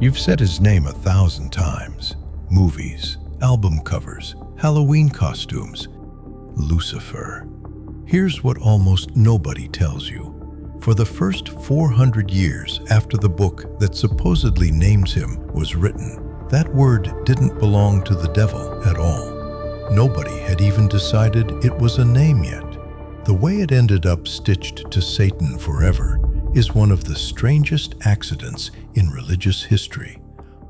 You've said his name 1,000 times. Movies, album covers, Halloween costumes. Lucifer. Here's what almost nobody tells you. For the first 400 years after the book that supposedly names him was written, that word didn't belong to the devil at all. Nobody had even decided it was a name yet. The way it ended up stitched to Satan forever is one of the strangest accidents in religious history.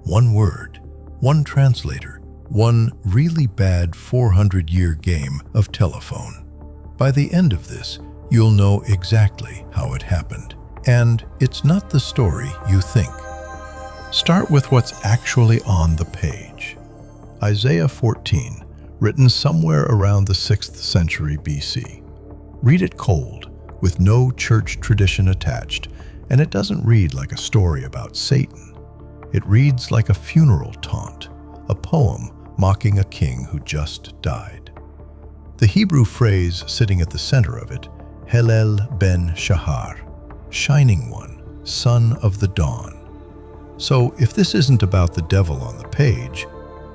One word, one translator, one really bad 400-year game of telephone. By the end of this, you'll know exactly how it happened. And it's not the story you think. Start with what's actually on the page. Isaiah 14, written somewhere around the 6th century BC. Read it cold, with no church tradition attached, and it doesn't read like a story about Satan. It reads like a funeral taunt, a poem mocking a king who just died. The Hebrew phrase sitting at the center of it, Helel ben Shahar, shining one, son of the dawn. So if this isn't about the devil on the page,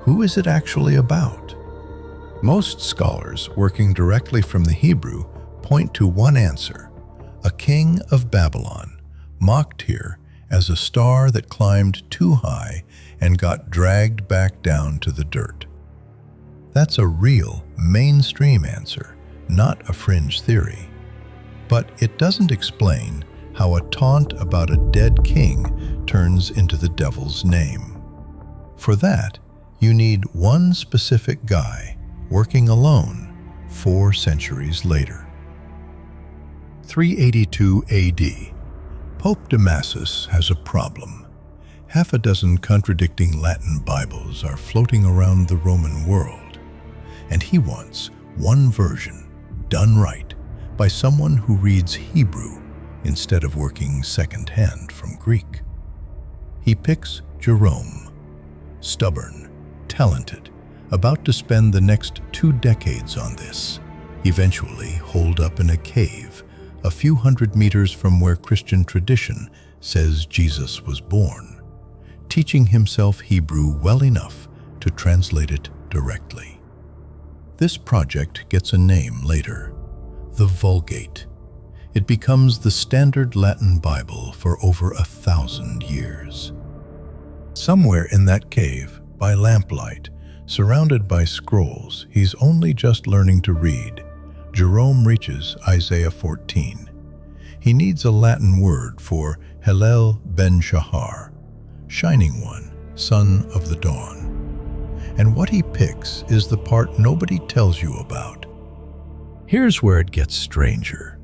who is it actually about? Most scholars working directly from the Hebrew point to one answer: a king of Babylon, mocked here as a star that climbed too high and got dragged back down to the dirt. That's a real, mainstream answer, not a fringe theory. But it doesn't explain how a taunt about a dead king turns into the devil's name. For that, you need one specific guy working alone 4 centuries later. 382 AD. Pope Damasus has a problem. Half a dozen contradicting Latin Bibles are floating around the Roman world, and he wants one version, done right, by someone who reads Hebrew instead of working second-hand from Greek. He picks Jerome, stubborn, talented, about to spend the next 2 decades on this, eventually holed up in a cave a few hundred meters from where Christian tradition says Jesus was born, teaching himself Hebrew well enough to translate it directly. This project gets a name later, the Vulgate. It becomes the standard Latin Bible for over 1,000 years. Somewhere in that cave, by lamplight, surrounded by scrolls he's only just learning to read, Jerome reaches Isaiah 14. He needs a Latin word for Helel ben Shahar, shining one, son of the dawn. And what he picks is the part nobody tells you about. Here's where it gets stranger.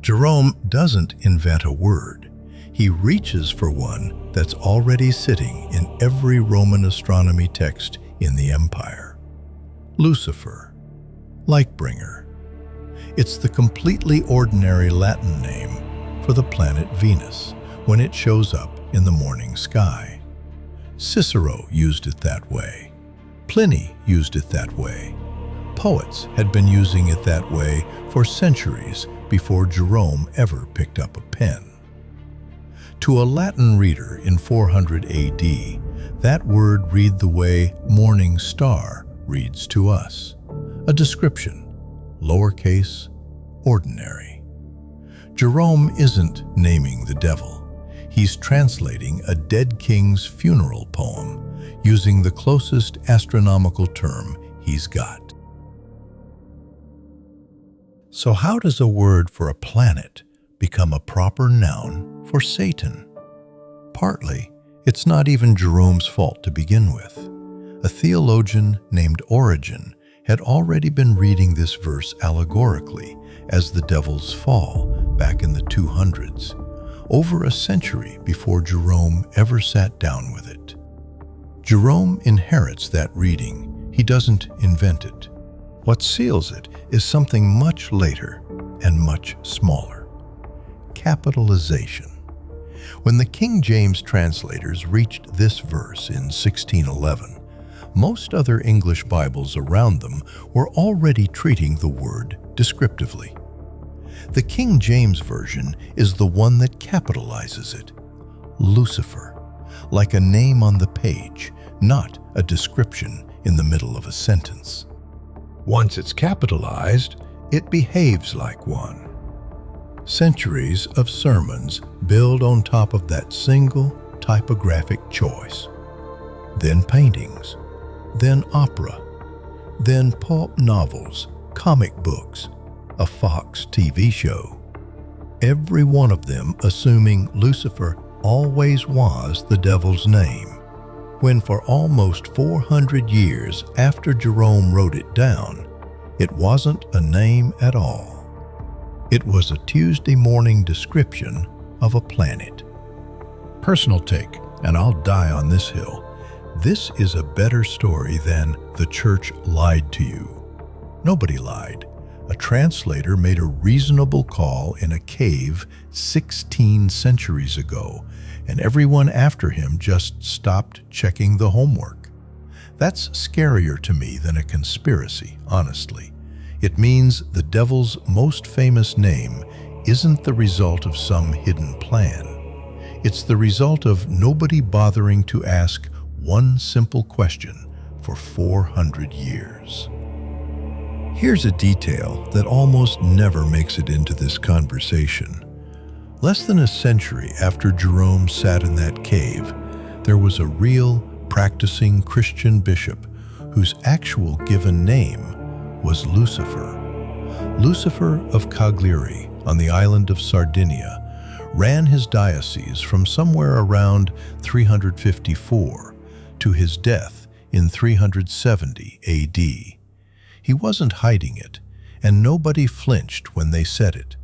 Jerome doesn't invent a word. He reaches for one that's already sitting in every Roman astronomy text in the empire. Lucifer, light-bringer. It's the completely ordinary Latin name for the planet Venus when it shows up in the morning sky. Cicero used it that way. Pliny used it that way. Poets had been using it that way for centuries before Jerome ever picked up a pen. To a Latin reader in 400 AD, that word read the way morning star reads to us. A description, lowercase, ordinary. Jerome isn't naming the devil. He's translating a dead king's funeral poem using the closest astronomical term he's got. So how does a word for a planet become a proper noun for Satan? Partly, it's not even Jerome's fault to begin with. A theologian named Origen had already been reading this verse allegorically as the devil's fall back in the 200s, over a century before Jerome ever sat down with it. Jerome inherits that reading. He doesn't invent it. What seals it is something much later and much smaller: capitalization. When the King James translators reached this verse in 1611, most other English Bibles around them were already treating the word descriptively. The King James Version is the one that capitalizes it. Lucifer, like a name on the page, not a description in the middle of a sentence. Once it's capitalized, it behaves like one. Centuries of sermons build on top of that single typographic choice. Then paintings, then opera, then pulp novels, comic books, a Fox TV show. Every one of them assuming Lucifer always was the devil's name, when for almost 400 years after Jerome wrote it down, it wasn't a name at all. It was a Tuesday morning description of a planet. Personal take, and I'll die on this hill. This is a better story than "the church lied to you." Nobody lied. A translator made a reasonable call in a cave 16 centuries ago, and everyone after him just stopped checking the homework. That's scarier to me than a conspiracy, honestly. It means the devil's most famous name isn't the result of some hidden plan. It's the result of nobody bothering to ask one simple question for 400 years. Here's a detail that almost never makes it into this conversation. Less than a century after Jerome sat in that cave, there was a real, practicing Christian bishop whose actual given name was Lucifer. Lucifer of Cagliari, on the island of Sardinia, ran his diocese from somewhere around 354 to his death in 370 AD. He wasn't hiding it, and nobody flinched when they said it.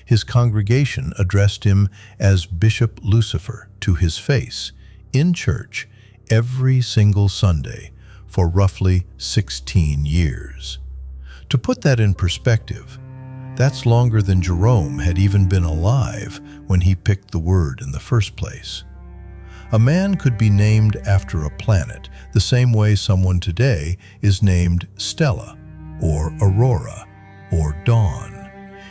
His congregation addressed him as Bishop Lucifer to his face, in church, every single Sunday for roughly 16 years. To put that in perspective, that's longer than Jerome had even been alive when he picked the word in the first place. A man could be named after a planet the same way someone today is named Stella, or Aurora, or Dawn,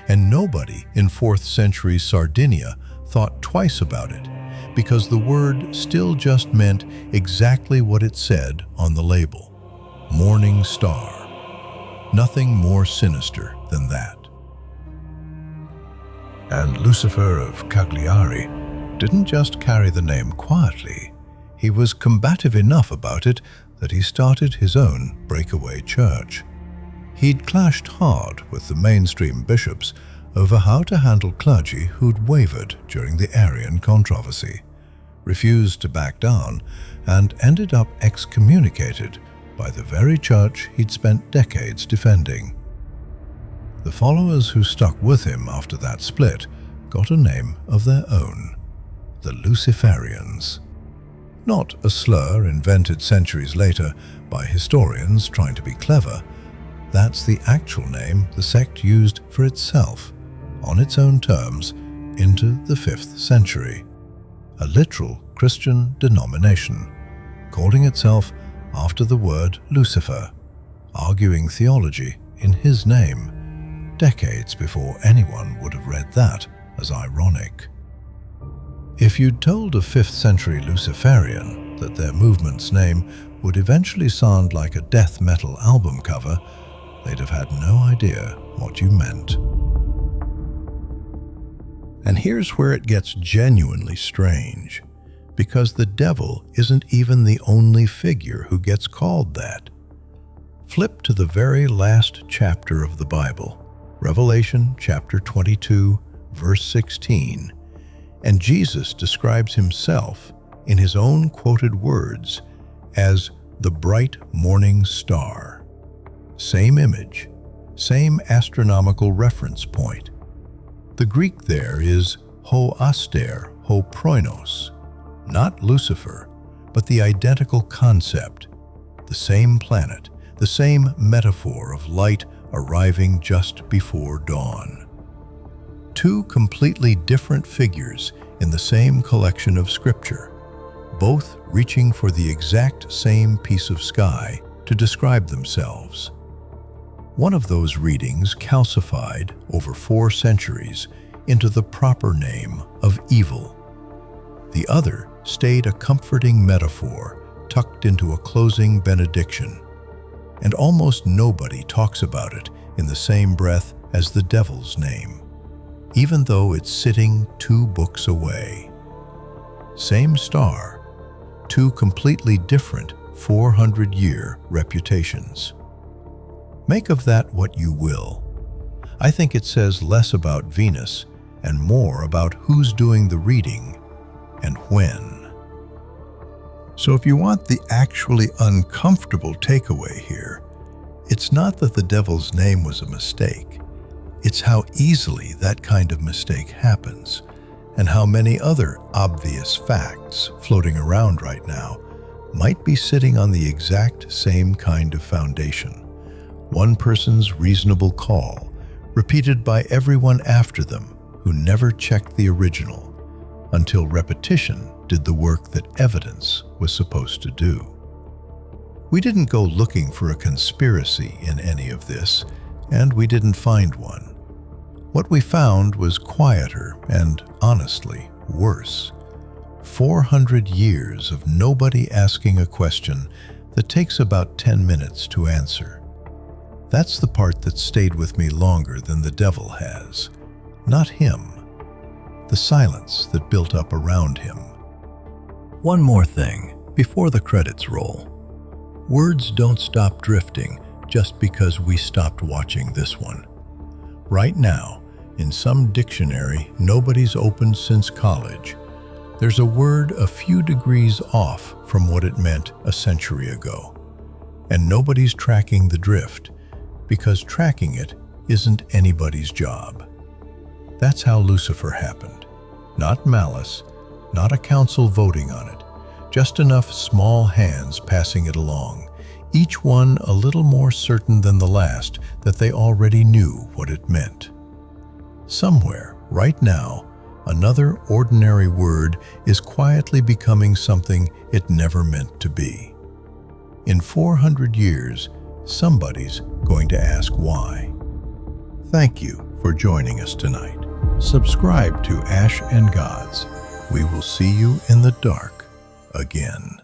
and nobody in 4th century Sardinia thought twice about it, because the word still just meant exactly what it said on the label: morning star. Nothing more sinister than that. And Lucifer of Cagliari didn't just carry the name quietly. He was combative enough about it that he started his own breakaway church. He'd clashed hard with the mainstream bishops over how to handle clergy who'd wavered during the Arian controversy, refused to back down, and ended up excommunicated by the very church he'd spent decades defending. The followers who stuck with him after that split got a name of their own: the Luciferians. Not a slur invented centuries later by historians trying to be clever. That's the actual name the sect used for itself, on its own terms, into the 5th century. A literal Christian denomination, calling itself after the word Lucifer, arguing theology in his name, decades before anyone would have read that as ironic. If you'd told a 5th century Luciferian that their movement's name would eventually sound like a death metal album cover, they'd have had no idea what you meant. And here's where it gets genuinely strange, because the devil isn't even the only figure who gets called that. Flip to the very last chapter of the Bible, Revelation chapter 22, verse 16, and Jesus describes himself in his own quoted words as the bright morning star. Same image, same astronomical reference point. The Greek there is ho aster, ho proinos, not Lucifer, but the identical concept, the same planet, the same metaphor of light arriving just before dawn. Two completely different figures in the same collection of scripture, both reaching for the exact same piece of sky to describe themselves. One of those readings calcified over 4 centuries into the proper name of evil. The other stayed a comforting metaphor tucked into a closing benediction, and almost nobody talks about it in the same breath as the devil's name, even though it's sitting 2 books away. Same star, 2 completely different 400-year reputations. Make of that what you will. I think it says less about Venus and more about who's doing the reading and when. So if you want the actually uncomfortable takeaway here, it's not that the devil's name was a mistake. It's how easily that kind of mistake happens, and how many other obvious facts floating around right now might be sitting on the exact same kind of foundation. One person's reasonable call, repeated by everyone after them who never checked the original, until repetition did the work that evidence was supposed to do. We didn't go looking for a conspiracy in any of this, and we didn't find one. What we found was quieter and, honestly, worse. 400 years of nobody asking a question that takes about 10 minutes to answer. That's the part that stayed with me longer than the devil has. Not him. The silence that built up around him. One more thing, before the credits roll. Words don't stop drifting just because we stopped watching this one. Right now, in some dictionary nobody's opened since college, there's a word a few degrees off from what it meant a century ago. And nobody's tracking the drift, because tracking it isn't anybody's job. That's how Lucifer happened. Not malice, not a council voting on it, just enough small hands passing it along, each one a little more certain than the last that they already knew what it meant. Somewhere, right now, another ordinary word is quietly becoming something it never meant to be. In 400 years, somebody's going to ask why. Thank you for joining us tonight. Subscribe to Ash and Gods. We will see you in the dark again.